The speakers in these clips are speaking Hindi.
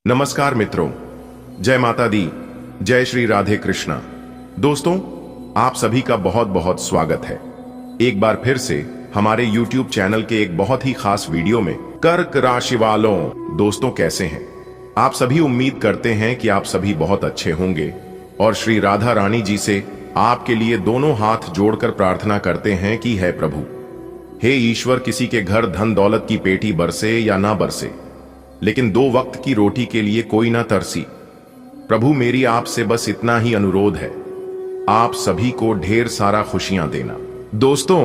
नमस्कार मित्रों, जय माता दी, जय श्री राधे कृष्णा। दोस्तों, आप सभी का बहुत बहुत स्वागत है एक बार फिर से हमारे YouTube चैनल के एक बहुत ही खास वीडियो में। कर्क राशि वालों, दोस्तों कैसे हैं आप सभी? उम्मीद करते हैं कि आप सभी बहुत अच्छे होंगे और श्री राधा रानी जी से आपके लिए दोनों हाथ जोड़कर प्रार्थना करते हैं कि हे प्रभु, हे ईश्वर, किसी के घर धन दौलत की पेटी बरसे या ना बरसे, लेकिन 2 वक्त की रोटी के लिए कोई ना तरसी। प्रभु, मेरी आपसे बस इतना ही अनुरोध है, आप सभी को ढेर सारा खुशियां देना। दोस्तों,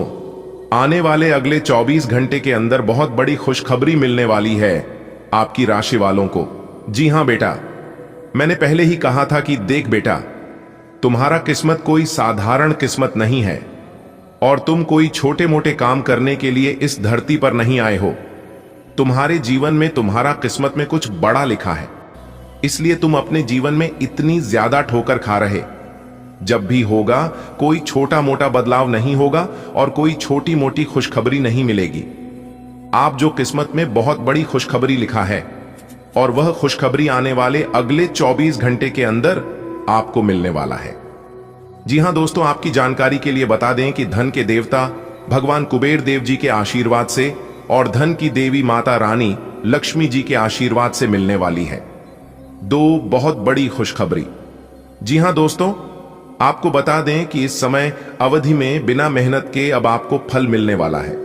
आने वाले अगले 24 घंटे के अंदर बहुत बड़ी खुशखबरी मिलने वाली है आपकी राशि वालों को। जी हां बेटा, मैंने पहले ही कहा था कि देख बेटा, तुम्हारा किस्मत कोई साधारण किस्मत नहीं है और तुम कोई छोटे मोटे काम करने के लिए इस धरती पर नहीं आए हो। तुम्हारे जीवन में, तुम्हारा किस्मत में कुछ बड़ा लिखा है, इसलिए तुम अपने जीवन में इतनी ज्यादा ठोकर खा रहे। जब भी होगा, कोई छोटा मोटा बदलाव नहीं होगा और कोई छोटी मोटी खुशखबरी नहीं मिलेगी। आप जो किस्मत में बहुत बड़ी खुशखबरी लिखा है और वह खुशखबरी आने वाले अगले 24 घंटे के अंदर आपको मिलने वाला है। जी हां दोस्तों, आपकी जानकारी के लिए बता दें कि धन के देवता भगवान कुबेर देव जी के आशीर्वाद से और धन की देवी माता रानी लक्ष्मी जी के आशीर्वाद से मिलने वाली है 2 बहुत बड़ी खुशखबरी। जी हां दोस्तों, आपको बता दें कि इस समय अवधि में बिना मेहनत के अब आपको फल मिलने वाला है।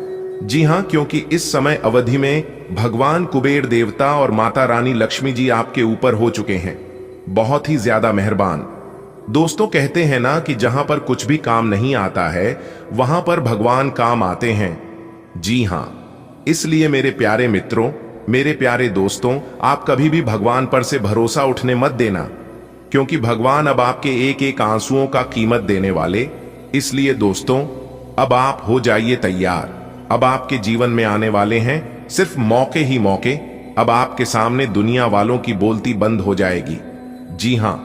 जी हां, क्योंकि इस समय अवधि में भगवान कुबेर देवता और माता रानी लक्ष्मी जी आपके ऊपर हो चुके हैं, बहुत ही ज्यादा मेहरबान। दोस्तों, कहते हैं ना कि जहां पर कुछ भी काम नहीं आता है वहां पर भगवान काम आते हैं। जी हां, इसलिए मेरे प्यारे मित्रों, मेरे प्यारे दोस्तों, आप कभी भी भगवान पर से भरोसा उठने मत देना, क्योंकि भगवान अब आपके एक एक आंसुओं का कीमत देने वाले। इसलिए दोस्तों, अब आप हो जाइए तैयार। अब आपके जीवन में आने वाले हैं सिर्फ मौके ही मौके। अब आपके सामने दुनिया वालों की बोलती बंद हो जाएगी। जी हां,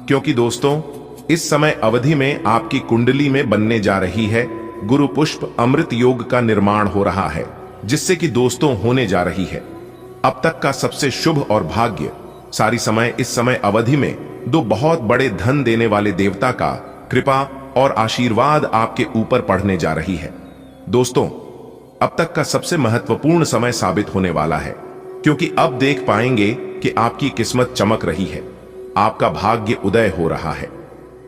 क्योंकि दोस्तों, इस समय अवधि में आपकी कुंडली में बनने जा रही है गुरु पुष्प अमृत योग का निर्माण हो रहा है, जिससे कि दोस्तों होने जा रही है अब तक का सबसे शुभ और भाग्य सारी समय। इस समय अवधि में 2 बहुत बड़े धन देने वाले देवता का कृपा और आशीर्वाद आपके ऊपर पड़ने जा रही है। दोस्तों, अब तक का सबसे महत्वपूर्ण समय साबित होने वाला है, क्योंकि अब देख पाएंगे कि आपकी किस्मत चमक रही है, आपका भाग्य उदय हो रहा है।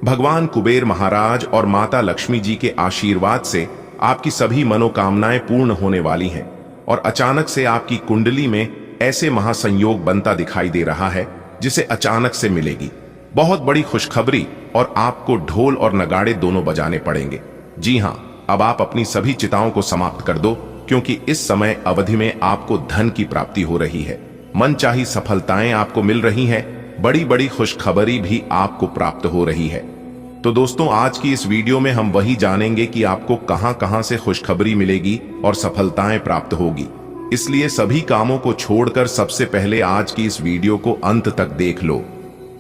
भगवान कुबेर महाराज और माता लक्ष्मी जी के आशीर्वाद से आपकी सभी मनोकामनाएं पूर्ण होने वाली हैं और अचानक से आपकी कुंडली में ऐसे महासंयोग बनता दिखाई दे रहा है जिसे अचानक से मिलेगी बहुत बड़ी खुशखबरी और आपको ढोल और नगाड़े दोनों बजाने पड़ेंगे। जी हां, अब आप अपनी सभी चिंताओं को समाप्त कर दो, क्योंकि इस समय अवधि में आपको धन की प्राप्ति हो रही है, मनचाही सफलताएं आपको मिल रही हैं, बड़ी बड़ी खुशखबरी भी आपको प्राप्त हो रही है। तो दोस्तों, आज की इस वीडियो में हम वही जानेंगे कि आपको कहां कहां से खुशखबरी मिलेगी और सफलताएं प्राप्त होगी। इसलिए सभी कामों को छोड़कर सबसे पहले आज की इस वीडियो को अंत तक देख लो।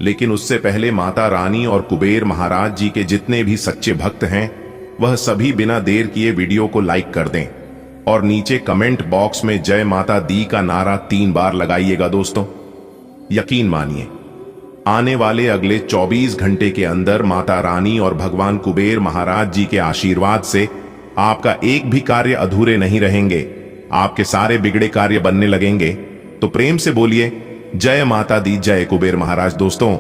लेकिन उससे पहले माता रानी और कुबेर महाराज जी के जितने भी सच्चे भक्त हैं, वह सभी बिना देर किए वीडियो को लाइक कर दें और नीचे कमेंट बॉक्स में जय माता दी का नारा 3 बार लगाइएगा। दोस्तों, यकीन मानिए, आने वाले अगले 24 घंटे के अंदर माता रानी और भगवान कुबेर महाराज जी के आशीर्वाद से आपका एक भी कार्य अधूरे नहीं रहेंगे, आपके सारे बिगड़े कार्य बनने लगेंगे। तो प्रेम से बोलिए जय माता दी, जय कुबेर महाराज। दोस्तों,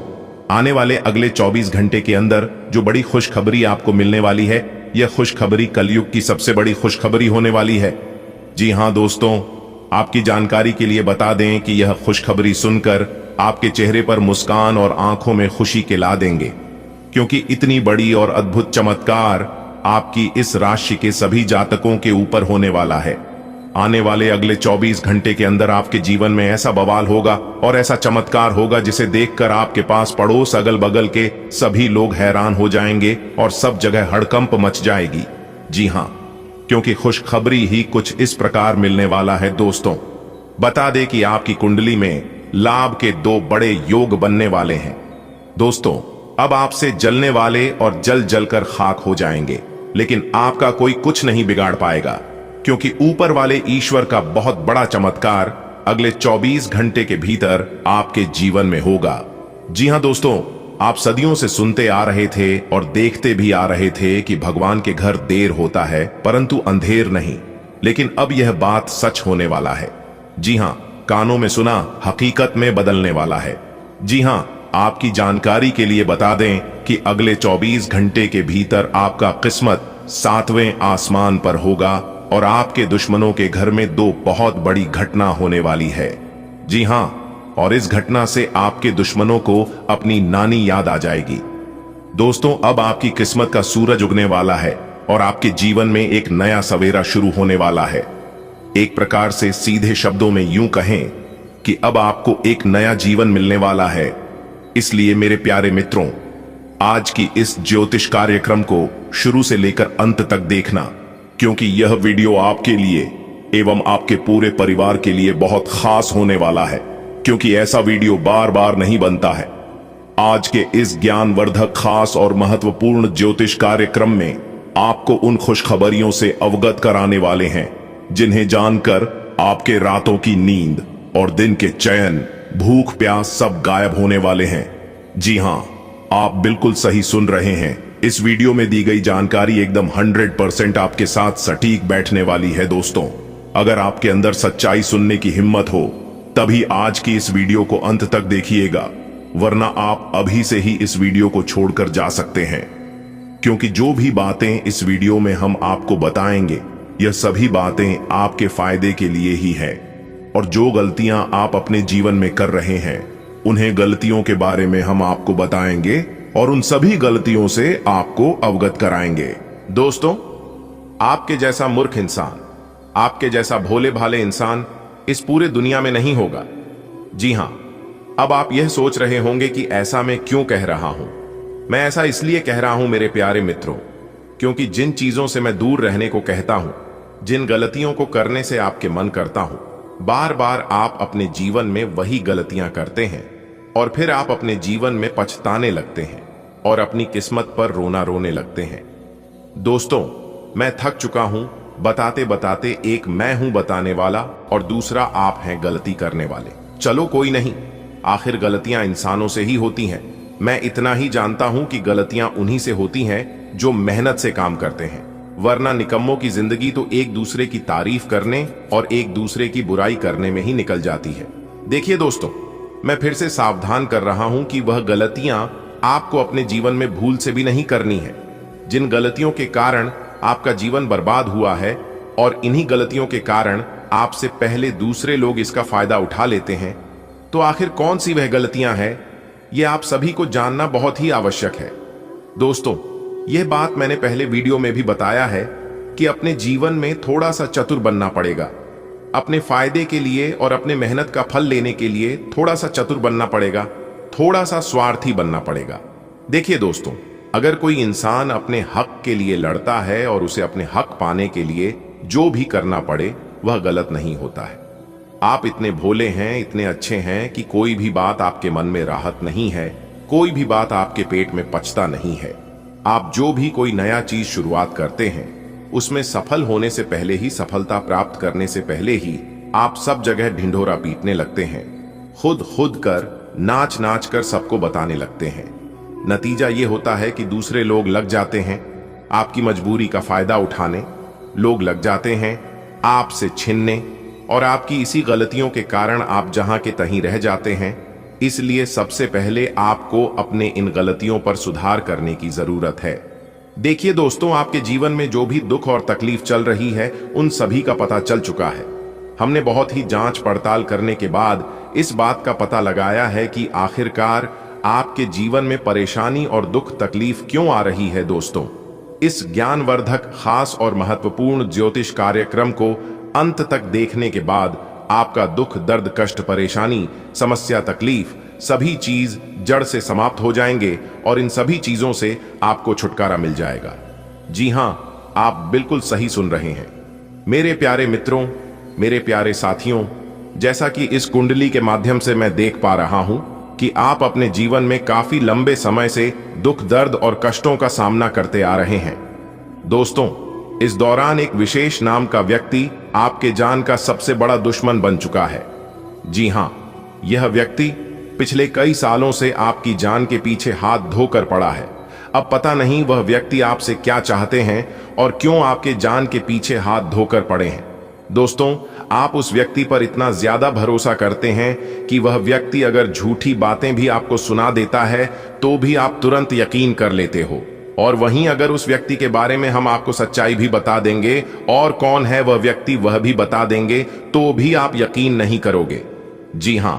आने वाले अगले 24 घंटे के अंदर जो बड़ी खुशखबरी आपको मिलने वाली है, यह खुशखबरी कलयुग की सबसे बड़ी खुशखबरी होने वाली है। जी हां दोस्तों, आपकी जानकारी के लिए बता दें कि यह खुशखबरी सुनकर आपके चेहरे पर मुस्कान और आंखों में खुशी के ला देंगे, क्योंकि इतनी बड़ी और अद्भुत चमत्कार आपकी इस राशि के सभी जातकों के ऊपर होने वाला है। आने वाले अगले 24 घंटे के अंदर आपके जीवन में ऐसा बवाल होगा और ऐसा चमत्कार होगा जिसे देखकर आपके पास पड़ोस अगल बगल के सभी लोग हैरान हो जाएंगे और सब जगह हड़कंप मच जाएगी। जी हां, क्योंकि खुशखबरी ही कुछ इस प्रकार मिलने वाला है। दोस्तों, बता दे कि आपकी कुंडली में लाभ के 2 बड़े योग बनने वाले हैं। दोस्तों, अब आपसे जलने वाले और जल जलकर खाक हो जाएंगे, लेकिन आपका कोई कुछ नहीं बिगाड़ पाएगा, क्योंकि ऊपर वाले ईश्वर का बहुत बड़ा चमत्कार अगले 24 घंटे के भीतर आपके जीवन में होगा। जी हां दोस्तों, आप सदियों से सुनते आ रहे थे और देखते भी आ रहे थे कि भगवान के घर देर होता है परंतु अंधेर नहीं। लेकिन अब यह बात सच होने वाला है। जी हां, कानों में सुना हकीकत में बदलने वाला है। जी हां, आपकी जानकारी के लिए बता दें कि अगले 24 घंटे के भीतर आपका किस्मत 7वें आसमान पर होगा और आपके दुश्मनों के घर में 2 बहुत बड़ी घटना होने वाली है। जी हां, और इस घटना से आपके दुश्मनों को अपनी नानी याद आ जाएगी। दोस्तों, अब आपकी किस्मत का सूरज उगने वाला है और आपके जीवन में एक नया सवेरा शुरू होने वाला है। एक प्रकार से सीधे शब्दों में यूं कहें कि अब आपको एक नया जीवन मिलने वाला है। इसलिए मेरे प्यारे मित्रों, आज की इस ज्योतिष कार्यक्रम को शुरू से लेकर अंत तक देखना, क्योंकि यह वीडियो आपके लिए एवं आपके पूरे परिवार के लिए बहुत खास होने वाला है, क्योंकि ऐसा वीडियो बार बार नहीं बनता है। आज के इस ज्ञानवर्धक, खास और महत्वपूर्ण ज्योतिष कार्यक्रम में आपको उन खुशखबरियों से अवगत कराने वाले हैं जिन्हें जानकर आपके रातों की नींद और दिन के चैन, भूख प्यास सब गायब होने वाले हैं। जी हां, आप बिल्कुल सही सुन रहे हैं। इस वीडियो में दी गई जानकारी एकदम 100% आपके साथ सटीक बैठने वाली है। दोस्तों, अगर आपके अंदर सच्चाई सुनने की हिम्मत हो तभी आज की इस वीडियो को अंत तक देखिएगा, वरना आप अभी से ही इस वीडियो को छोड़कर जा सकते हैं। क्योंकि जो भी बातें इस वीडियो में हम आपको बताएंगे, यह सभी बातें आपके फायदे के लिए ही है। और जो गलतियां आप अपने जीवन में कर रहे हैं, उन्हें गलतियों के बारे में हम आपको बताएंगे और उन सभी गलतियों से आपको अवगत कराएंगे। दोस्तों, आपके जैसा मूर्ख इंसान, आपके जैसा भोले भाले इंसान इस पूरे दुनिया में नहीं होगा। जी हां, अब आप यह सोच रहे होंगे कि ऐसा मैं क्यों कह रहा हूं। मैं ऐसा इसलिए कह रहा हूं मेरे प्यारे मित्रों, क्योंकि जिन चीजों से मैं दूर रहने को कहता हूं, जिन गलतियों को करने से आपके मन करता हूं, बार बार आप अपने जीवन में वही गलतियां करते हैं और फिर आप अपने जीवन में पछताने लगते हैं और अपनी किस्मत पर रोने लगते हैं। दोस्तों, मैं थक चुका हूं बताते बताते। एक मैं हूं बताने वाला और दूसरा आप हैं गलती करने वाले। चलो कोई नहीं, आखिर गलतियां इंसानों से ही होती हैं। मैं इतना ही जानता हूं कि गलतियां उन्हीं से होती हैं जो मेहनत से काम करते हैं, वरना निकम्मों की जिंदगी तो एक दूसरे की तारीफ करने और एक दूसरे की बुराई करने में ही निकल जाती है। देखिए दोस्तों, मैं फिर से सावधान कर रहा हूं कि वह गलतियां आपको अपने जीवन में भूल से भी नहीं करनी है। जिन गलतियों के कारण आपका जीवन बर्बाद हुआ है और इन्हीं गलतियों के कारण आपसे पहले दूसरे लोग इसका फायदा उठा लेते हैं, तो आखिर कौन सी वह गलतियां हैं, यह आप सभी को जानना बहुत ही आवश्यक है। दोस्तों, यह बात मैंने पहले वीडियो में भी बताया है कि अपने जीवन में थोड़ा सा चतुर बनना पड़ेगा। अपने फायदे के लिए और अपने मेहनत का फल लेने के लिए थोड़ा सा चतुर बनना पड़ेगा, थोड़ा सा स्वार्थी बनना पड़ेगा। देखिए दोस्तों, अगर कोई इंसान अपने हक के लिए लड़ता है और उसे अपने हक पाने के लिए जो भी करना पड़े, वह गलत नहीं होता है। आप इतने भोले हैं, इतने अच्छे हैं कि कोई भी बात आपके मन में राहत नहीं है, कोई भी बात आपके पेट में पचता नहीं है। आप जो भी कोई नया चीज शुरुआत करते हैं, उसमें सफल होने से पहले ही, सफलता प्राप्त करने से पहले ही आप सब जगह ढिंढोरा पीटने लगते हैं, खुद कर नाच नाच कर सबको बताने लगते हैं। नतीजा ये होता है कि दूसरे लोग लग जाते हैं आपकी मजबूरी का फायदा उठाने, लोग लग जाते हैं आपसे छीनने, और आपकी इसी गलतियों के कारण आप जहां के तहीं रह जाते हैं। इसलिए सबसे पहले आपको अपने इन गलतियों पर सुधार करने की जरूरत है। देखिए दोस्तों, आपके जीवन में जो भी दुख और तकलीफ चल रही है, उन सभी का पता चल चुका है। हमने बहुत ही जांच पड़ताल करने के बाद इस बात का पता लगाया है कि आखिरकार आपके जीवन में परेशानी और दुख तकलीफ क्यों आ रही है। दोस्तों, इस ज्ञानवर्धक, खास और महत्वपूर्ण ज्योतिष कार्यक्रम को अंत तक देखने के बाद आपका दुख, दर्द, कष्ट, परेशानी, समस्या, तकलीफ सभी चीज जड़ से समाप्त हो जाएंगे और इन सभी चीजों से आपको छुटकारा मिल जाएगा। जी हां, आप बिल्कुल सही सुन रहे हैं मेरे प्यारे मित्रों, मेरे प्यारे साथियों। जैसा कि इस कुंडली के माध्यम से मैं देख पा रहा हूं कि आप अपने जीवन में काफी लंबे समय से दुख, दर्द और कष्टों का सामना करते आ रहे हैं। दोस्तों, इस दौरान एक विशेष नाम का व्यक्ति आपके जान का सबसे बड़ा दुश्मन बन चुका है। जी हां, यह व्यक्ति पिछले कई सालों से आपकी जान के पीछे हाथ धोकर पड़ा है। अब पता नहीं वह व्यक्ति आपसे क्या चाहते हैं और क्यों आपके जान के पीछे हाथ धोकर पड़े हैं। दोस्तों, आप उस व्यक्ति पर इतना ज्यादा भरोसा करते हैं कि वह व्यक्ति अगर झूठी बातें भी आपको सुना देता है तो भी आप तुरंत यकीन कर लेते हो। और वहीं अगर उस व्यक्ति के बारे में हम आपको सच्चाई भी बता देंगे और कौन है वह व्यक्ति वह भी बता देंगे तो भी आप यकीन नहीं करोगे। जी हां,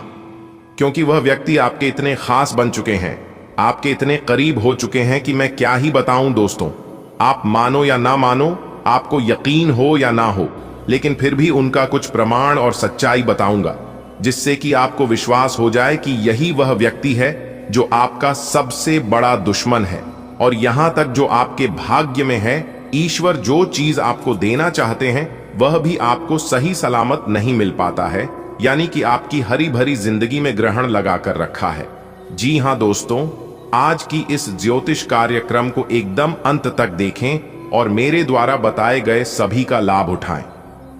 क्योंकि वह व्यक्ति आपके इतने खास बन चुके हैं, आपके इतने करीब हो चुके हैं कि मैं क्या ही बताऊं दोस्तों। आप मानो या ना मानो, आपको यकीन हो या ना हो, लेकिन फिर भी उनका कुछ प्रमाण और सच्चाई बताऊंगा जिससे कि आपको विश्वास हो जाए कि यही वह व्यक्ति है जो आपका सबसे बड़ा दुश्मन है। और यहां तक जो आपके भाग्य में है, ईश्वर जो चीज आपको देना चाहते हैं वह भी आपको सही सलामत नहीं मिल पाता है, यानी कि आपकी हरी भरी जिंदगी में ग्रहण लगा कर रखा है। जी हां दोस्तों, आज की इस ज्योतिष कार्यक्रम को एकदम अंत तक देखें और मेरे द्वारा बताए गए सभी का लाभ उठाएं।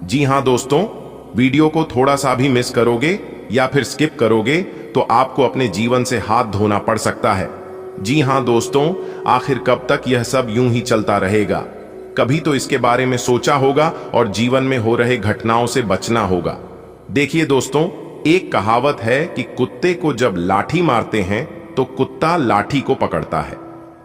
जी हां दोस्तों, वीडियो को थोड़ा सा भी मिस करोगे या फिर स्किप करोगे तो आपको अपने जीवन से हाथ धोना पड़ सकता है। जी हां दोस्तों, आखिर कब तक यह सब यूं ही चलता रहेगा? कभी तो इसके बारे में सोचा होगा और जीवन में हो रहे घटनाओं से बचना होगा। देखिए दोस्तों, एक कहावत है कि कुत्ते को जब लाठी मारते हैं तो कुत्ता लाठी को पकड़ता है,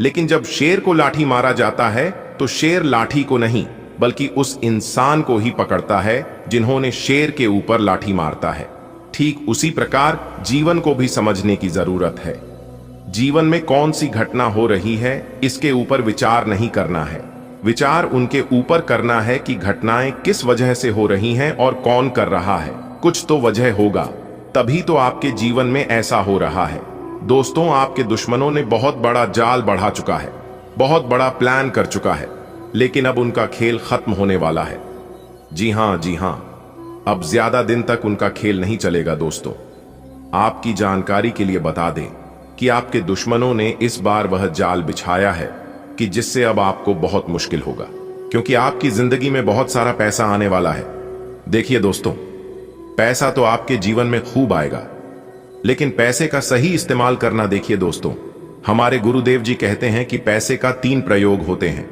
लेकिन जब शेर को लाठी मारा जाता है तो शेर लाठी को नहीं बल्कि उस इंसान को ही पकड़ता है जिन्होंने शेर के ऊपर लाठी मारता है। ठीक उसी प्रकार जीवन को भी समझने की जरूरत है। जीवन में कौन सी घटना हो रही है इसके ऊपर विचार नहीं करना है, विचार उनके ऊपर करना है कि घटनाएं किस वजह से हो रही हैं और कौन कर रहा है। कुछ तो वजह होगा, तभी तो आपके जीवन में ऐसा हो रहा है। दोस्तों, आपके दुश्मनों ने बहुत बड़ा जाल बढ़ा चुका है, बहुत बड़ा प्लान कर चुका है, लेकिन अब उनका खेल खत्म होने वाला है। जी हां, अब ज्यादा दिन तक उनका खेल नहीं चलेगा। दोस्तों, आपकी जानकारी के लिए बता दें कि आपके दुश्मनों ने इस बार वह जाल बिछाया है कि जिससे अब आपको बहुत मुश्किल होगा, क्योंकि आपकी जिंदगी में बहुत सारा पैसा आने वाला है। देखिए दोस्तों, पैसा तो आपके जीवन में खूब आएगा, लेकिन पैसे का सही इस्तेमाल करना देखिए दोस्तों। हमारे गुरुदेव जी कहते हैं कि पैसे का 3 प्रयोग होते हैं,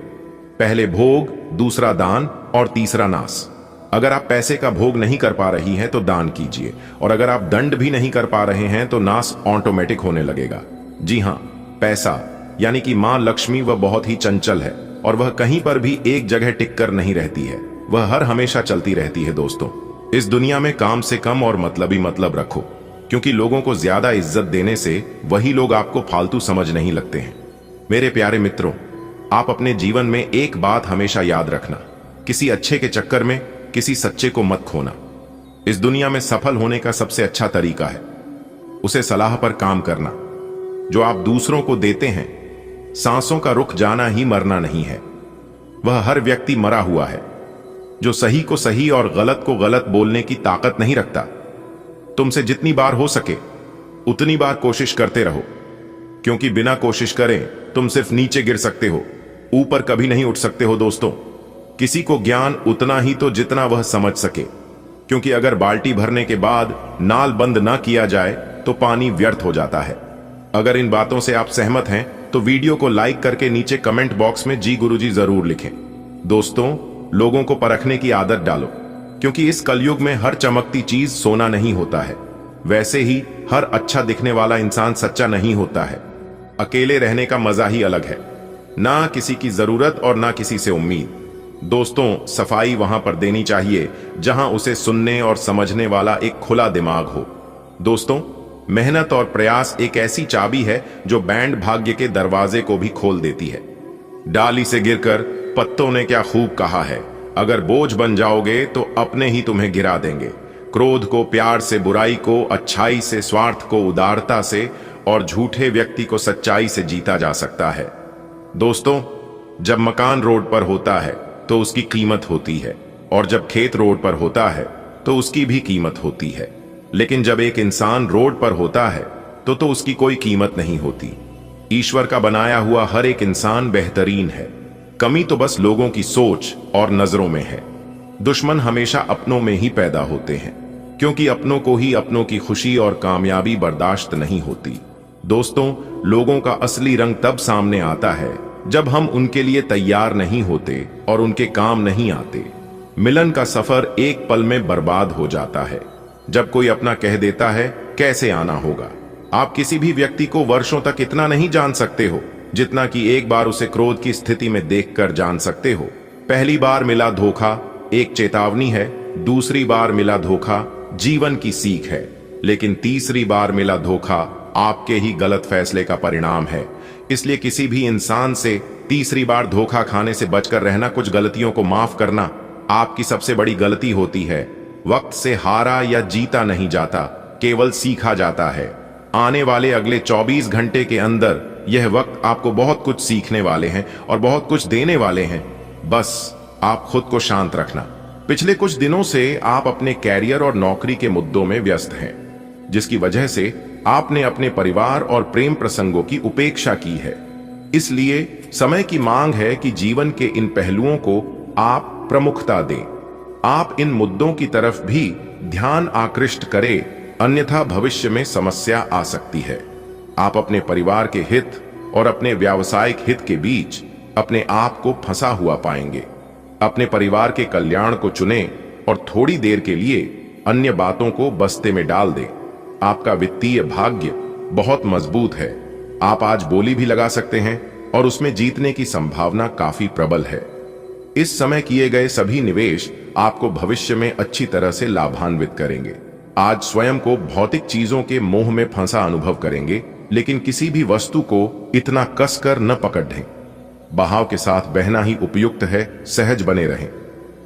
पहले भोग, दूसरा दान और तीसरा नाश। अगर आप पैसे का भोग नहीं कर पा रही हैं तो दान कीजिए, और अगर आप दंड भी नहीं कर पा रहे हैं तो नाश ऑटोमेटिक होने लगेगा। जी हां, पैसा यानी कि मां लक्ष्मी वह बहुत ही चंचल है और वह कहीं पर भी एक जगह टिक कर नहीं रहती है, वह हर हमेशा चलती रहती है। दोस्तों, इस दुनिया में काम से कम और मतलब ही मतलब रखो, क्योंकि लोगों को ज्यादा इज्जत देने से वही लोग आपको फालतू समझ नहीं लगते हैं। मेरे प्यारे मित्रों, आप अपने जीवन में एक बात हमेशा याद रखना, किसी अच्छे के चक्कर में किसी सच्चे को मत खोना। इस दुनिया में सफल होने का सबसे अच्छा तरीका है उसे सलाह पर काम करना। जो आप दूसरों को देते हैं, सांसों का रुक जाना ही मरना नहीं है। वह हर व्यक्ति मरा हुआ है जो सही को सही और गलत को गलत बोलने की ताकत नहीं रखता। तुमसे जितनी बार हो सके उतनी बार कोशिश करते रहो, क्योंकि बिना कोशिश करें तुम सिर्फ नीचे गिर सकते हो, ऊपर कभी नहीं उठ सकते हो। दोस्तों, किसी को ज्ञान उतना ही तो जितना वह समझ सके, क्योंकि अगर बाल्टी भरने के बाद नाल बंद ना किया जाए तो पानी व्यर्थ हो जाता है। अगर इन बातों से आप सहमत हैं तो वीडियो को लाइक करके नीचे कमेंट बॉक्स में जी गुरुजी जरूर लिखें। दोस्तों, लोगों को परखने की आदत डालो, क्योंकि इस कलयुग में हर चमकती चीज सोना नहीं होता है, वैसे ही हर अच्छा दिखने वाला इंसान सच्चा नहीं होता है। अकेले रहने का मजा ही अलग है, ना किसी की जरूरत और ना किसी से उम्मीद। दोस्तों, सफाई वहां पर देनी चाहिए जहां उसे सुनने और समझने वाला एक खुला दिमाग हो। दोस्तों, मेहनत और प्रयास एक ऐसी चाबी है जो बैंड भाग्य के दरवाजे को भी खोल देती है। डाली से गिरकर पत्तों ने क्या खूब कहा है, अगर बोझ बन जाओगे तो अपने ही तुम्हें गिरा देंगे। क्रोध को प्यार से, बुराई को अच्छाई से, स्वार्थ को उदारता से और झूठे व्यक्ति को सच्चाई से जीता जा सकता है। दोस्तों, जब मकान रोड पर होता है तो उसकी कीमत होती है, और जब खेत रोड पर होता है तो उसकी भी कीमत होती है, लेकिन जब एक इंसान रोड पर होता है तो उसकी कोई कीमत नहीं होती। ईश्वर का बनाया हुआ हर एक इंसान बेहतरीन है, कमी तो बस लोगों की सोच और नजरों में है। दुश्मन हमेशा अपनों में ही पैदा होते हैं। क्योंकि अपनों को ही अपनों की खुशी और कामयाबी बर्दाश्त नहीं होती। दोस्तों, लोगों का असली रंग तब सामने आता है जब हम उनके लिए तैयार नहीं होते और उनके काम नहीं आते। मिलन का सफर एक पल में बर्बाद हो जाता है जब कोई अपना कह देता है कैसे आना होगा। आप किसी भी व्यक्ति को वर्षों तक इतना नहीं जान सकते हो जितना कि एक बार उसे क्रोध की स्थिति में देखकर जान सकते हो। पहली बार मिला धोखा एक चेतावनी है, दूसरी बार मिला धोखा जीवन की सीख है, लेकिन तीसरी बार मिला धोखा आपके ही गलत फैसले का परिणाम है। इसलिए किसी भी इंसान से तीसरी बार धोखा खाने से बचकर रहना, कुछ गलतियों को माफ करना आपकी सबसे बड़ी गलती होती है। वक्त से हारा या जीता नहीं जाता, केवल सीखा जाता है। आने वाले अगले 24 घंटे के अंदर यह वक्त आपको बहुत कुछ सीखने वाले हैं और बहुत कुछ देने वाले हैं। बस आप खुद को शांत रखना। पिछले कुछ दिनों से आप अपने कैरियर और नौकरी के मुद्दों में व्यस्त हैं, जिसकी वजह से आपने अपने परिवार और प्रेम प्रसंगों की उपेक्षा की है। इसलिए समय की मांग है कि जीवन के इन पहलुओं को आप प्रमुखता दें। आप इन मुद्दों की तरफ भी ध्यान आकृष्ट करें, अन्यथा भविष्य में समस्या आ सकती है। आप अपने परिवार के हित और अपने व्यावसायिक हित के बीच अपने आप को फंसा हुआ पाएंगे। अपने परिवार के कल्याण को चुनें और थोड़ी देर के लिए अन्य बातों को बस्ते में डाल दें। आपका वित्तीय भाग्य बहुत मजबूत है। आप आज बोली भी लगा सकते हैं और उसमें जीतने की संभावना काफी प्रबल है। इस समय किए गए सभी निवेश आपको भविष्य में अच्छी तरह से लाभान्वित करेंगे। आज स्वयं को भौतिक चीजों के मोह में फंसा अनुभव करेंगे, लेकिन किसी भी वस्तु को इतना कसकर न पकड़ दें। बहाव के साथ बहना ही उपयुक्त है। सहज बने रहें।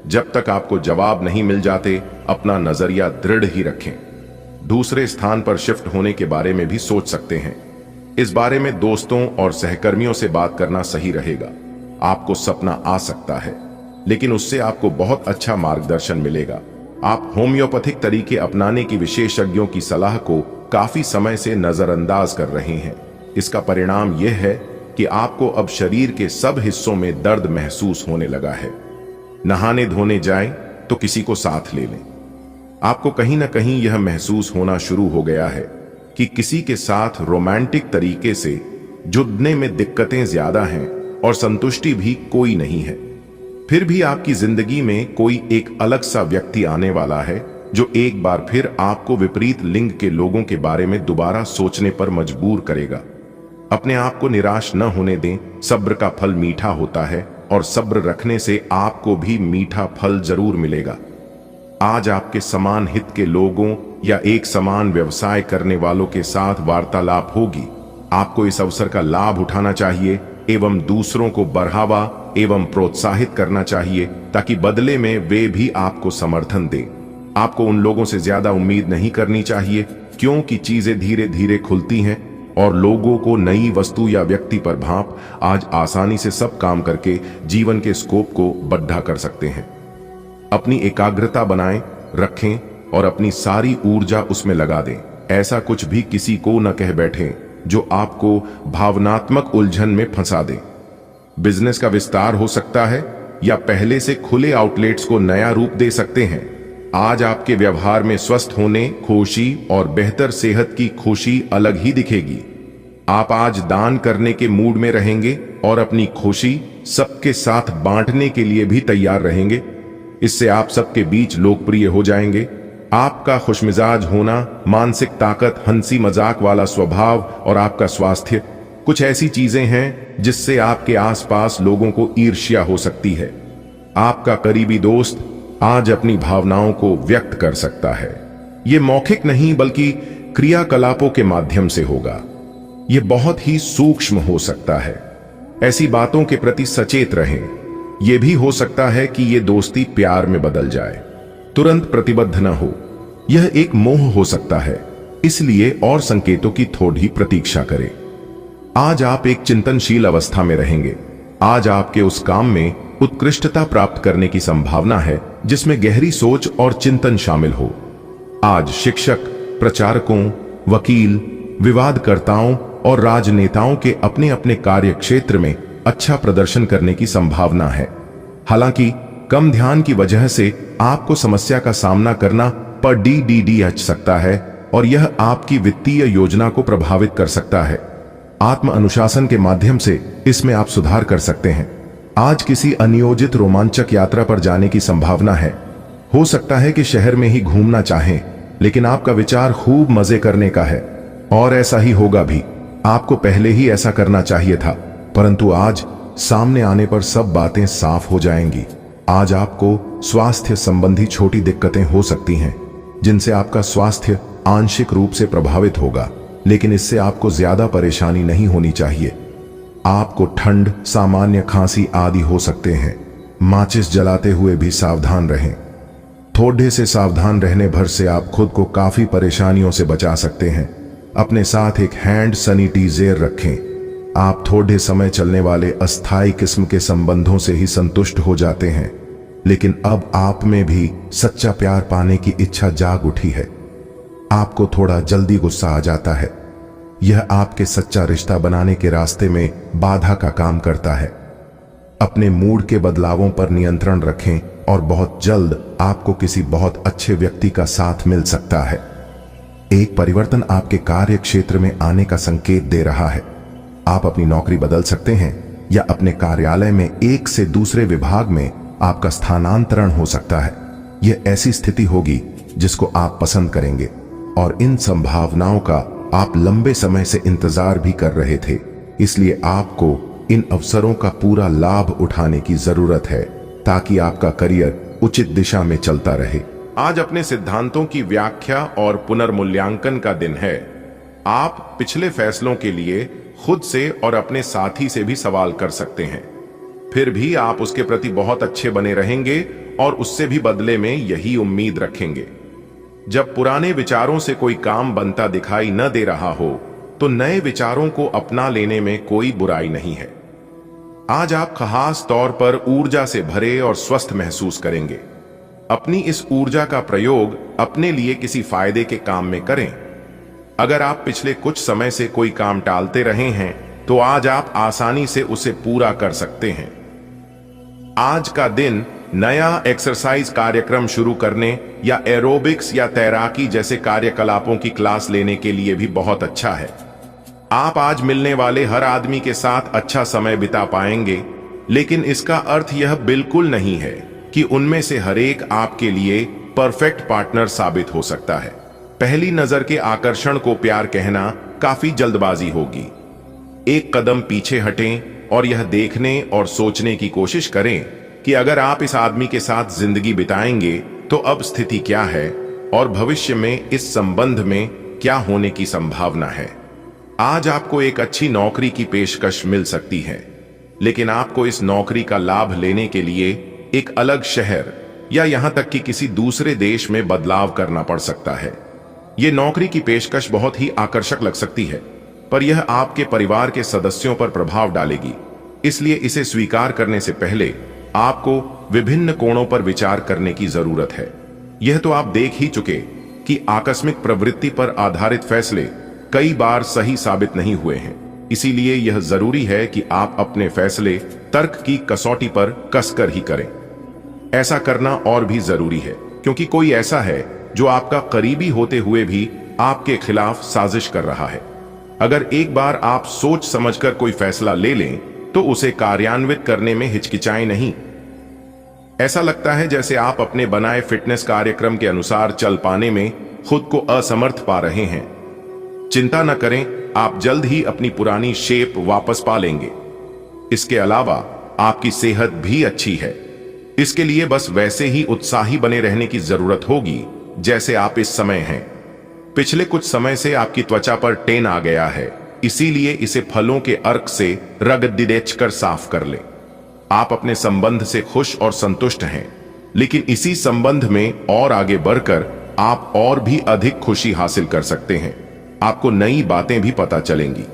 जब तक आपको जवाब नहीं मिल जाते, अपना नजरिया दृढ़ ही रखें। दूसरे स्थान पर शिफ्ट होने के बारे में भी सोच सकते हैं। इस बारे में दोस्तों और सहकर्मियों से बात करना सही रहेगा। आपको सपना आ सकता है, लेकिन उससे आपको बहुत अच्छा मार्गदर्शन मिलेगा। आप होम्योपैथिक तरीके अपनाने की विशेषज्ञों की सलाह को काफी समय से नजरअंदाज कर रहे हैं। इसका परिणाम यह है कि आपको अब शरीर के सब हिस्सों में दर्द महसूस होने लगा है। नहाने धोने जाएं तो किसी को साथ ले लें। आपको कहीं ना कहीं यह महसूस होना शुरू हो गया है कि किसी के साथ रोमांटिक तरीके से जुड़ने में दिक्कतें ज्यादा हैं और संतुष्टि भी कोई नहीं है। फिर भी आपकी जिंदगी में कोई एक अलग सा व्यक्ति आने वाला है जो एक बार फिर आपको विपरीत लिंग के लोगों के बारे में दोबारा सोचने पर मजबूर करेगा। अपने आप को निराश न होने दें। सब्र का फल मीठा होता है और सब्र रखने से आपको भी मीठा फल जरूर मिलेगा। आज आपके समान हित के लोगों या एक समान व्यवसाय करने वालों के साथ वार्तालाप होगी। आपको इस अवसर का लाभ उठाना चाहिए एवं दूसरों को बढ़ावा एवं प्रोत्साहित करना चाहिए, ताकि बदले में वे भी आपको समर्थन दें। आपको उन लोगों से ज्यादा उम्मीद नहीं करनी चाहिए, क्योंकि चीजें धीरे धीरे खुलती हैं और लोगों को नई वस्तु या व्यक्ति पर भांप आज आसानी से सब काम करके जीवन के स्कोप को बढ़ा कर सकते हैं। अपनी एकाग्रता बनाएं रखें और अपनी सारी ऊर्जा उसमें लगा दें। ऐसा कुछ भी किसी को न कह बैठें जो आपको भावनात्मक उलझन में फंसा दे। बिजनेस का विस्तार हो सकता है या पहले से खुले आउटलेट्स को नया रूप दे सकते हैं। आज आपके व्यवहार में स्वस्थ होने, खुशी और बेहतर सेहत की खुशी अलग ही दिखेगी। आप आज दान करने के मूड में रहेंगे और अपनी खुशी सबके साथ बांटने के लिए भी तैयार रहेंगे। इससे आप सबके बीच लोकप्रिय हो जाएंगे। आपका खुशमिजाज होना, मानसिक ताकत, हंसी मजाक वाला स्वभाव और आपका स्वास्थ्य कुछ ऐसी चीजें हैं जिससे आपके आसपास लोगों को ईर्ष्या हो सकती है। आपका करीबी दोस्त आज अपनी भावनाओं को व्यक्त कर सकता है। यह मौखिक नहीं बल्कि क्रियाकलापों के माध्यम से होगा। यह बहुत ही सूक्ष्म हो सकता है। ऐसी बातों के प्रति सचेत रहें। यह भी हो सकता है कि यह दोस्ती प्यार में बदल जाए। तुरंत प्रतिबद्ध न हो, यह एक मोह हो सकता है, इसलिए और संकेतों की थोड़ी प्रतीक्षा करें। आज आप एक चिंतनशील अवस्था में रहेंगे। आज आपके उस काम में उत्कृष्टता प्राप्त करने की संभावना है जिसमें गहरी सोच और चिंतन शामिल हो। आज शिक्षक, प्रचारकों, वकील, विवादकर्ताओं और राजनेताओं के अपने अपने कार्य क्षेत्र में अच्छा प्रदर्शन करने की संभावना है। हालांकि कम ध्यान की वजह से आपको समस्या का सामना करना पर DDDH सकता है और यह आपकी वित्तीय योजना को प्रभावित कर सकता है। आत्म अनुशासन के माध्यम से इसमें आप सुधार कर सकते हैं। आज किसी अनियोजित रोमांचक यात्रा पर जाने की संभावना है। हो सकता है कि शहर में ही घूमना चाहें, लेकिन आपका विचार खूब मजे करने का है और ऐसा ही होगा भी। आपको पहले ही ऐसा करना चाहिए था, परंतु आज सामने आने पर सब बातें साफ हो जाएंगी। आज आपको स्वास्थ्य संबंधी छोटी दिक्कतें हो सकती हैं, जिनसे आपका स्वास्थ्य आंशिक रूप से प्रभावित होगा, लेकिन इससे आपको ज्यादा परेशानी नहीं होनी चाहिए। आपको ठंड, सामान्य खांसी आदि हो सकते हैं। माचिस जलाते हुए भी सावधान रहें। थोड़े से सावधान रहने भर से आप खुद को काफी परेशानियों से बचा सकते हैं। अपने साथ एक हैंड सैनिटाइजर रखें। आप थोड़े समय चलने वाले अस्थायी किस्म के संबंधों से ही संतुष्ट हो जाते हैं, लेकिन अब आप में भी सच्चा प्यार पाने की इच्छा जाग उठी है। आपको थोड़ा जल्दी गुस्सा आ जाता है। यह आपके सच्चा रिश्ता बनाने के रास्ते में बाधा का काम करता है। अपने मूड के बदलावों पर नियंत्रण रखें और बहुत जल्द आपको किसी बहुत अच्छे व्यक्ति का साथ मिल सकता है। एक परिवर्तन आपके कार्य क्षेत्र में आने का संकेत दे रहा है। आप अपनी नौकरी बदल सकते हैं या अपने कार्यालय में एक से दूसरे विभाग में आपका स्थानांतरण हो सकता है। यह ऐसी स्थिति होगी जिसको आप पसंद करेंगे और इन संभावनाओं का आप लंबे समय से इंतजार भी कर रहे थे। इसलिए आपको इन अवसरों का पूरा लाभ उठाने की जरूरत है ताकि आपका करियर उचित दिशा में चलता रहे। आज अपने सिद्धांतों की व्याख्या और पुनर्मूल्यांकन का दिन है। आप पिछले फैसलों के लिए खुद से और अपने साथी से भी सवाल कर सकते हैं, फिर भी आप उसके प्रति बहुत अच्छे बने रहेंगे और उससे भी बदले में यही उम्मीद रखेंगे। जब पुराने विचारों से कोई काम बनता दिखाई न दे रहा हो तो नए विचारों को अपना लेने में कोई बुराई नहीं है। आज आप खास तौर पर ऊर्जा से भरे और स्वस्थ महसूस करेंगे। अपनी इस ऊर्जा का प्रयोग अपने लिए किसी फायदे के काम में करें। अगर आप पिछले कुछ समय से कोई काम टालते रहे हैं तो आज आप आसानी से उसे पूरा कर सकते हैं। आज का दिन नया एक्सरसाइज कार्यक्रम शुरू करने या एरोबिक्स या तैराकी जैसे कार्यकलापों की क्लास लेने के लिए भी बहुत अच्छा है। आप आज मिलने वाले हर आदमी के साथ अच्छा समय बिता पाएंगे, लेकिन इसका अर्थ यह बिल्कुल नहीं है कि उनमें से हर एक आपके लिए परफेक्ट पार्टनर साबित हो सकता है। पहली नजर के आकर्षण को प्यार कहना काफी जल्दबाजी होगी। एक कदम पीछे हटें और यह देखने और सोचने की कोशिश करें कि अगर आप इस आदमी के साथ जिंदगी बिताएंगे तो अब स्थिति क्या है और भविष्य में इस संबंध में क्या होने की संभावना है। आज आपको एक अच्छी नौकरी की पेशकश मिल सकती है, लेकिन आपको इस नौकरी का लाभ लेने के लिए एक अलग शहर या यहां तक कि किसी दूसरे देश में बदलाव करना पड़ सकता है। यह नौकरी की पेशकश बहुत ही आकर्षक लग सकती है, पर यह आपके परिवार के सदस्यों पर प्रभाव डालेगी। इसलिए इसे स्वीकार करने से पहले आपको विभिन्न कोणों पर विचार करने की जरूरत है। यह तो आप देख ही चुके कि आकस्मिक प्रवृत्ति पर आधारित फैसले कई बार सही साबित नहीं हुए हैं। इसीलिए यह जरूरी है कि आप अपने फैसले तर्क की कसौटी पर कसकर ही करें। ऐसा करना और भी जरूरी है क्योंकि कोई ऐसा है जो आपका करीबी होते हुए भी आपके खिलाफ साजिश कर रहा है। अगर एक बार आप सोच समझकर कोई फैसला ले लें तो उसे कार्यान्वित करने में हिचकिचाएं नहीं। ऐसा लगता है जैसे आप अपने बनाए फिटनेस कार्यक्रम के अनुसार चल पाने में खुद को असमर्थ पा रहे हैं। चिंता न करें, आप जल्द ही अपनी पुरानी शेप वापस पा लेंगे। इसके अलावा आपकी सेहत भी अच्छी है। इसके लिए बस वैसे ही उत्साही बने रहने की जरूरत होगी जैसे आप इस समय हैं। पिछले कुछ समय से आपकी त्वचा पर टेन आ गया है, इसीलिए इसे फलों के अर्क से रगड़ कर साफ कर लें। आप अपने संबंध से खुश और संतुष्ट हैं, लेकिन इसी संबंध में और आगे बढ़कर आप और भी अधिक खुशी हासिल कर सकते हैं। आपको नई बातें भी पता चलेंगी।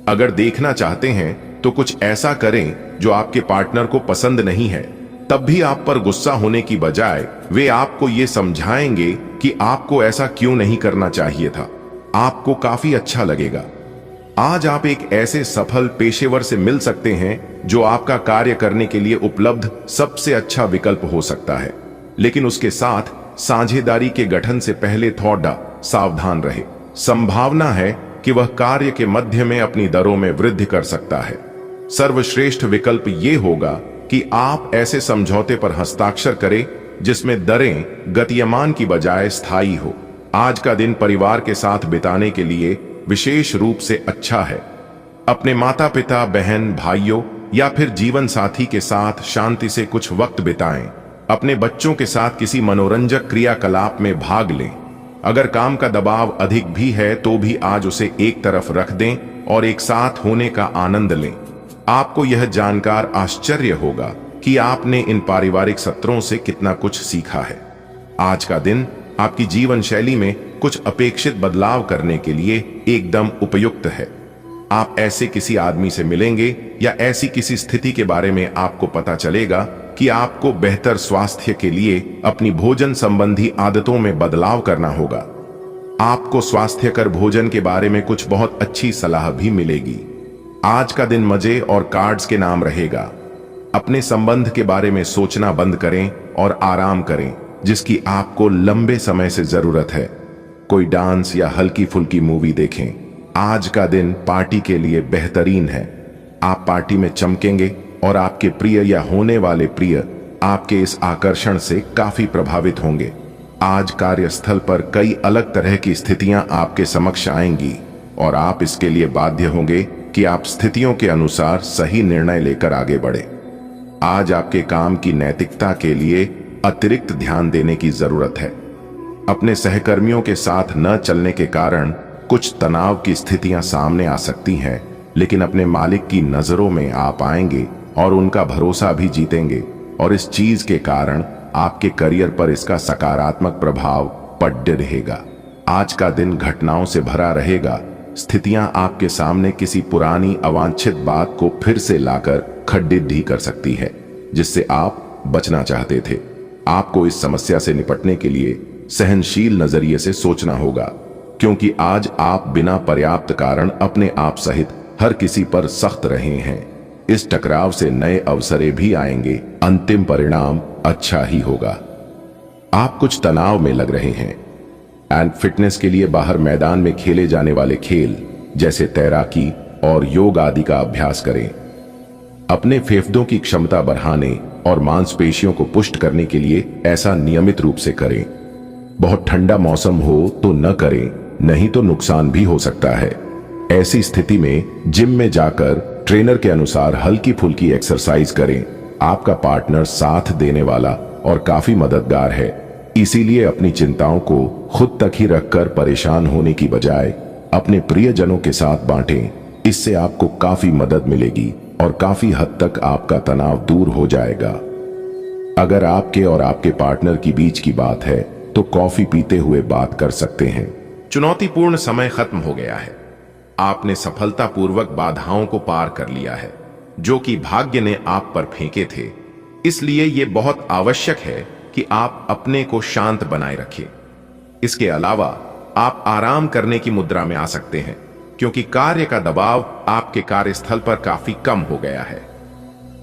अगर देखना चाहते हैं तो कुछ ऐसा करें जो आपके पार्टनर को पसंद नहीं है, तब भी आप पर गुस्सा होने की बजाय वे आपको ये समझाएंगे कि आपको ऐसा क्यों नहीं करना चाहिए था। आपको काफी अच्छा लगेगा। आज आप एक ऐसे सफल पेशेवर से मिल सकते हैं जो आपका कार्य करने के लिए उपलब्ध सबसे अच्छा विकल्प हो सकता है, लेकिन उसके साथ साझेदारी के गठन से पहले थोड़ा सावधान रहे। संभावना है कि वह कार्य के मध्य में अपनी दरों में वृद्धि कर सकता है। सर्वश्रेष्ठ विकल्प ये होगा कि आप ऐसे समझौते पर हस्ताक्षर करें जिसमें दरें गतिमान की बजाय स्थायी हो। आज का दिन परिवार के साथ बिताने के लिए विशेष रूप से अच्छा है। अपने माता पिता, बहन, भाइयों या फिर जीवन साथी के साथ शांति से कुछ वक्त बिताएं। अपने बच्चों के साथ किसी मनोरंजक क्रियाकलाप में भाग लें। अगर काम का दबाव अधिक भी है तो भी आज उसे एक तरफ रख दें और एक साथ होने का आनंद लें। आपको यह जानकर आश्चर्य होगा कि आपने इन पारिवारिक सत्रों से कितना कुछ सीखा है। आज का दिन आपकी जीवन शैली में कुछ अपेक्षित बदलाव करने के लिए एकदम उपयुक्त है। आप ऐसे किसी आदमी से मिलेंगे या ऐसी किसी स्थिति के बारे में आपको पता चलेगा कि आपको बेहतर स्वास्थ्य के लिए अपनी भोजन संबंधी आदतों में बदलाव करना होगा। आपको स्वास्थ्यकर भोजन के बारे में कुछ बहुत अच्छी सलाह भी मिलेगी। आज का दिन मजे और कार्ड्स के नाम रहेगा। अपने संबंध के बारे में सोचना बंद करें और आराम करें, जिसकी आपको लंबे समय से जरूरत है। कोई डांस या हल्की फुल्की मूवी देखें। आज का दिन पार्टी के लिए बेहतरीन है। आप पार्टी में चमकेंगे और आपके प्रिय या होने वाले प्रिय आपके इस आकर्षण से काफी प्रभावित होंगे। आज कार्यस्थल पर कई अलग तरह की स्थितियां आपके समक्ष आएंगी और आप इसके लिए बाध्य होंगे कि आप स्थितियों के अनुसार सही निर्णय लेकर आगे बढ़े। आज आपके काम की नैतिकता के लिए अतिरिक्त ध्यान देने की जरूरत है। अपने सहकर्मियों के साथ न चलने के कारण कुछ तनाव की स्थितियां सामने आ सकती हैं, लेकिन अपने मालिक की नजरों में आप आएंगे और उनका भरोसा भी जीतेंगे और इस चीज के कारण आपके करियर पर इसका सकारात्मक प्रभाव पड़ते रहेगा। आज का दिन घटनाओं से भरा रहेगा। स्थितियां आपके सामने किसी पुरानी अवांछित बात को फिर से लाकर खंडित भी कर सकती है, जिससे आप बचना चाहते थे। आपको इस समस्या से निपटने के लिए सहनशील नजरिए से सोचना होगा, क्योंकि आज आप बिना पर्याप्त कारण अपने आप सहित हर किसी पर सख्त रहे हैं। इस टकराव से नए अवसरें भी आएंगे। अंतिम परिणाम अच्छा ही होगा। आप कुछ तनाव में लग रहे हैं एंड फिटनेस के लिए बाहर मैदान में खेले जाने वाले खेल जैसे तैराकी और योग आदि का अभ्यास करें। अपने फेफड़ों की क्षमता बढ़ाने और मांसपेशियों को पुष्ट करने के लिए ऐसा नियमित रूप से करें। बहुत ठंडा मौसम हो तो न करें, नहीं तो नुकसान भी हो सकता है। ऐसी स्थिति में जिम में जाकर ट्रेनर के अनुसार हल्की फुल्की एक्सरसाइज करें। आपका पार्टनर साथ देने वाला और काफी मददगार है, इसीलिए अपनी चिंताओं को खुद तक ही रखकर परेशान होने की बजाय अपने प्रियजनों के साथ बांटें। इससे आपको काफी मदद मिलेगी और काफी हद तक आपका तनाव दूर हो जाएगा। अगर आपके और आपके पार्टनर की बीच की बात है तो कॉफी पीते हुए बात कर सकते हैं। चुनौतीपूर्ण समय खत्म हो गया है। आपने सफलतापूर्वक बाधाओं को पार कर लिया है, जो कि भाग्य ने आप पर फेंके थे। इसलिए यह बहुत आवश्यक है कि आप अपने को शांत बनाए रखें। इसके अलावा आप आराम करने की मुद्रा में आ सकते हैं, क्योंकि कार्य का दबाव आपके कार्यस्थल पर काफी कम हो गया है।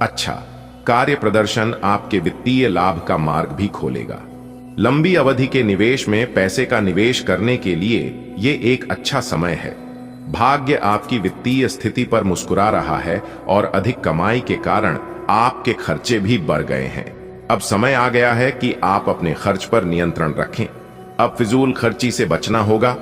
अच्छा कार्य प्रदर्शन आपके वित्तीय लाभ का मार्ग भी खोलेगा। लंबी अवधि के निवेश में पैसे का निवेश करने के लिए ये एक अच्छा समय है। भाग्य आपकी वित्तीय स्थिति पर मुस्कुरा रहा है और अधिक कमाई के कारण आपके खर्चे भी बढ़ गए हैं। अब समय आ गया है कि आप अपने खर्च पर नियंत्रण रखें। अब फिजूल खर्ची से बचना होगा।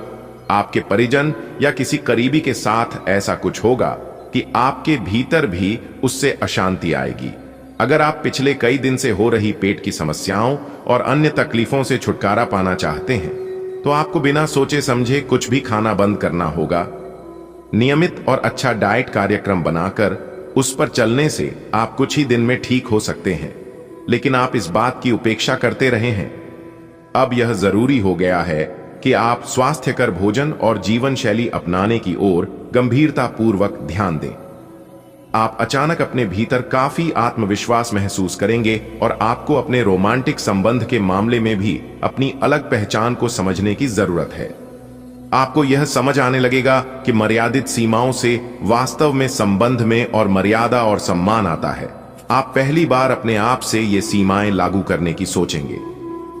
आपके परिजन या किसी करीबी के साथ ऐसा कुछ होगा कि आपके भीतर भी उससे अशांति आएगी। अगर आप पिछले कई दिन से हो रही पेट की समस्याओं और अन्य तकलीफों से छुटकारा पाना चाहते हैं, तो आपको बिना सोचे समझे कुछ भी खाना बंद करना होगा। नियमित और अच्छा डाइट कार्यक्रम बनाकर उस पर चलने से आप कुछ ही दिन में ठीक हो सकते हैं, लेकिन आप इस बात की उपेक्षा करते रहे हैं। अब यह जरूरी हो गया है कि आप स्वास्थ्यकर भोजन और जीवन शैली अपनाने की ओर गंभीरतापूर्वक ध्यान दें। आप अचानक अपने भीतर काफी आत्मविश्वास महसूस करेंगे और आपको अपने रोमांटिक संबंध के मामले में भी अपनी अलग पहचान को समझने की जरूरत है। आपको यह समझ आने लगेगा कि मर्यादित सीमाओं से वास्तव में संबंध में और मर्यादा और सम्मान आता है। आप पहली बार अपने आप से ये सीमाएं लागू करने की सोचेंगे।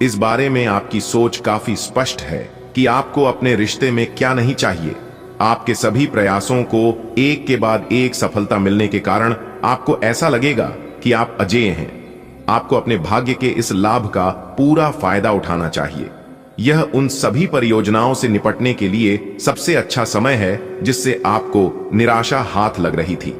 इस बारे में आपकी सोच काफी स्पष्ट है कि आपको अपने रिश्ते में क्या नहीं चाहिए। आपके सभी प्रयासों को एक के बाद एक सफलता मिलने के कारण आपको ऐसा लगेगा कि आप अजेय हैं। आपको अपने भाग्य के इस लाभ का पूरा फायदा उठाना चाहिए। यह उन सभी परियोजनाओं से निपटने के लिए सबसे अच्छा समय है जिससे आपको निराशा हाथ लग रही थी।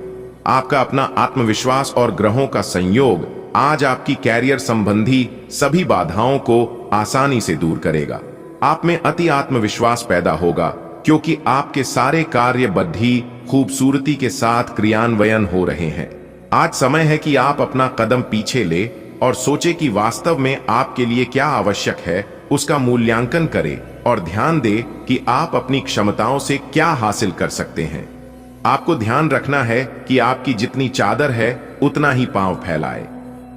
आपका अपना आत्मविश्वास और ग्रहों का संयोग आज आपकी कैरियर संबंधी सभी बाधाओं को आसानी से दूर करेगा। आप में अति आत्मविश्वास पैदा होगा क्योंकि आपके सारे कार्य बुद्धि खूबसूरती के साथ क्रियान्वयन हो रहे हैं। आज समय है कि आप अपना कदम पीछे ले और सोचे कि वास्तव में आपके लिए क्या आवश्यक है, उसका मूल्यांकन करें और ध्यान दें कि आप अपनी क्षमताओं से क्या हासिल कर सकते हैं। आपको ध्यान रखना है कि आपकी जितनी चादर है उतना ही पांव फैलाए।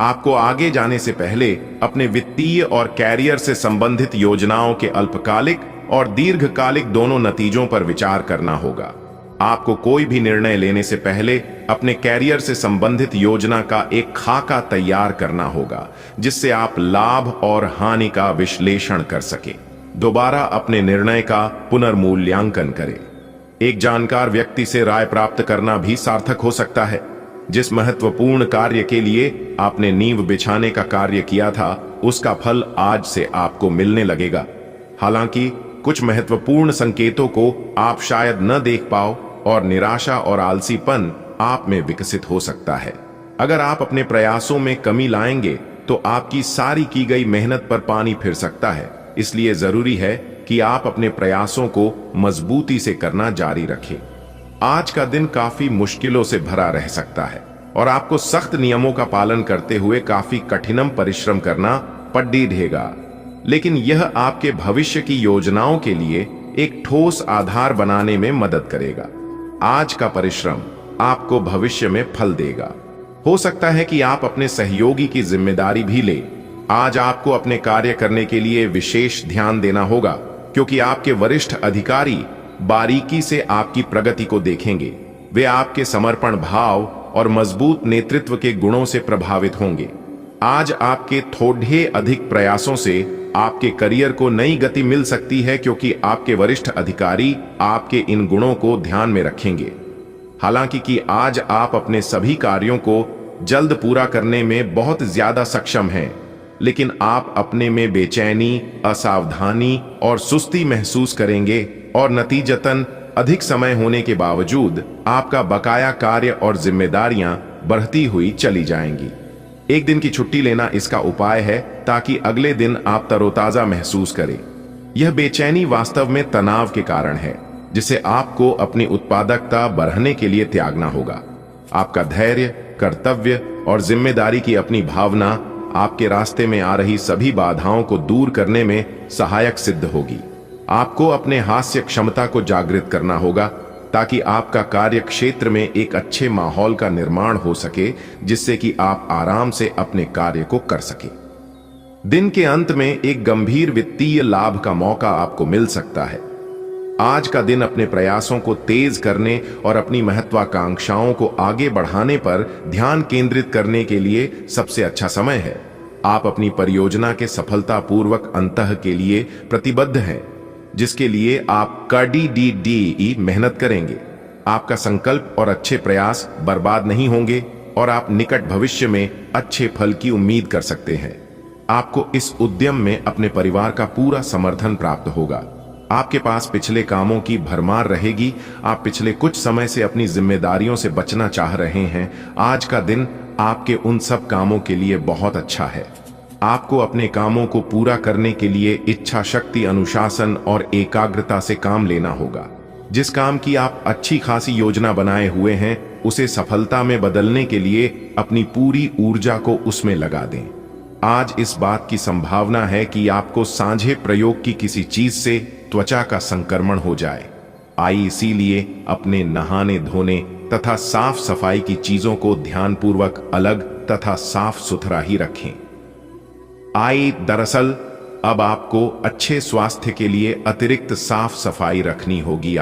आपको आगे जाने से पहले अपने वित्तीय और कैरियर से संबंधित योजनाओं के अल्पकालिक और दीर्घकालिक दोनों नतीजों पर विचार करना होगा। आपको कोई भी निर्णय लेने से पहले अपने कैरियर से संबंधित योजना का एक खाका तैयार करना होगा जिससे आप लाभ और हानि का विश्लेषण कर सके। दोबारा अपने निर्णय का पुनर्मूल्यांकन करें। एक जानकार व्यक्ति से राय प्राप्त करना भी सार्थक हो सकता है। जिस महत्वपूर्ण कार्य के लिए आपने नींव बिछाने का कार्य किया था उसका फल आज से आपको मिलने लगेगा। हालांकि कुछ महत्वपूर्ण संकेतों को आप शायद न देख पाओ और निराशा और आलसीपन आप में विकसित हो सकता है। अगर आप अपने प्रयासों में कमी लाएंगे तो आपकी सारी की गई मेहनत पर पानी फिर सकता है। इसलिए जरूरी है कि आप अपने प्रयासों को मजबूती से करना जारी रखें। आज का दिन काफी मुश्किलों से भरा रह सकता है और आपको सख्त नियमों का पालन करते हुए काफी कठिनम परिश्रम करना पड़ेगा, लेकिन यह आपके भविष्य की योजनाओं के लिए एक ठोस आधार बनाने में मदद करेगा। आज का परिश्रम आपको भविष्य में फल देगा। हो सकता है कि आप अपने सहयोगी की जिम्मेदारी भी लें। आज आपको अपने कार्य करने के लिए विशेष ध्यान देना होगा क्योंकि आपके वरिष्ठ अधिकारी बारीकी से आपकी प्रगति को देखेंगे। वे आपके समर्पण भाव और मजबूत नेतृत्व के गुणों से प्रभावित होंगे। आज आपके थोड़े अधिक प्रयासों से आपके करियर को नई गति मिल सकती है क्योंकि आपके वरिष्ठ अधिकारी आपके इन गुणों को ध्यान में रखेंगे। हालांकि कि आज आप अपने सभी कार्यों को जल्द पूरा करने में बहुत ज्यादा सक्षम हैं, लेकिन आप अपने में बेचैनी, असावधानी और सुस्ती महसूस करेंगे और नतीजतन अधिक समय होने के बावजूद आपका बकाया कार्य और जिम्मेदारियां बढ़ती हुई चली जाएंगी। एक दिन की छुट्टी लेना इसका उपाय है ताकि अगले दिन आप तरोताजा महसूस करें। यह बेचैनी वास्तव में तनाव के कारण है जिसे आपको अपनी उत्पादकता बढ़ाने के लिए त्यागना होगा। आपका धैर्य, कर्तव्य और जिम्मेदारी की अपनी भावना आपके रास्ते में आ रही सभी बाधाओं को दूर करने में सहायक सिद्ध होगी। आपको अपने हास्य क्षमता को जागृत करना होगा ताकि आपका कार्य क्षेत्र में एक अच्छे माहौल का निर्माण हो सके जिससे कि आप आराम से अपने कार्य को कर सके। दिन के अंत में एक गंभीर वित्तीय लाभ का मौका आपको मिल सकता है। आज का दिन अपने प्रयासों को तेज करने और अपनी महत्वाकांक्षाओं को आगे बढ़ाने पर ध्यान केंद्रित करने के लिए सबसे अच्छा समय है। आप अपनी परियोजना के सफलतापूर्वक अंत के लिए प्रतिबद्ध हैं, जिसके लिए आप कड़ी मेहनत करेंगे। आपका संकल्प और अच्छे प्रयास बर्बाद नहीं होंगे और आप निकट भविष्य में अच्छे फल की उम्मीद कर सकते हैं। आपको इस उद्यम में अपने परिवार का पूरा समर्थन प्राप्त होगा। आपके पास पिछले कामों की भरमार रहेगी। आप पिछले कुछ समय से अपनी जिम्मेदारियों से बचना चाह रहे हैं। आज का दिन आपके उन सब कामों के लिए बहुत अच्छा है। आपको अपने कामों को पूरा करने के लिए इच्छा शक्ति, अनुशासन और एकाग्रता से काम लेना होगा। जिस काम की आप अच्छी खासी योजना बनाए हुए हैं उसे सफलता में बदलने के लिए अपनी पूरी ऊर्जा को उसमें लगा दें। आज इस बात की संभावना है कि आपको सांझे प्रयोग की किसी चीज से त्वचा का संक्रमण हो जाए। इसीलिए अपने नहाने धोने तथा साफ सफाई की चीजों को ध्यानपूर्वक अलग तथा साफ सुथरा ही रखें। दरअसल अब आपको अच्छे स्वास्थ्य के लिए अतिरिक्त साफ सफाई रखनी होगी।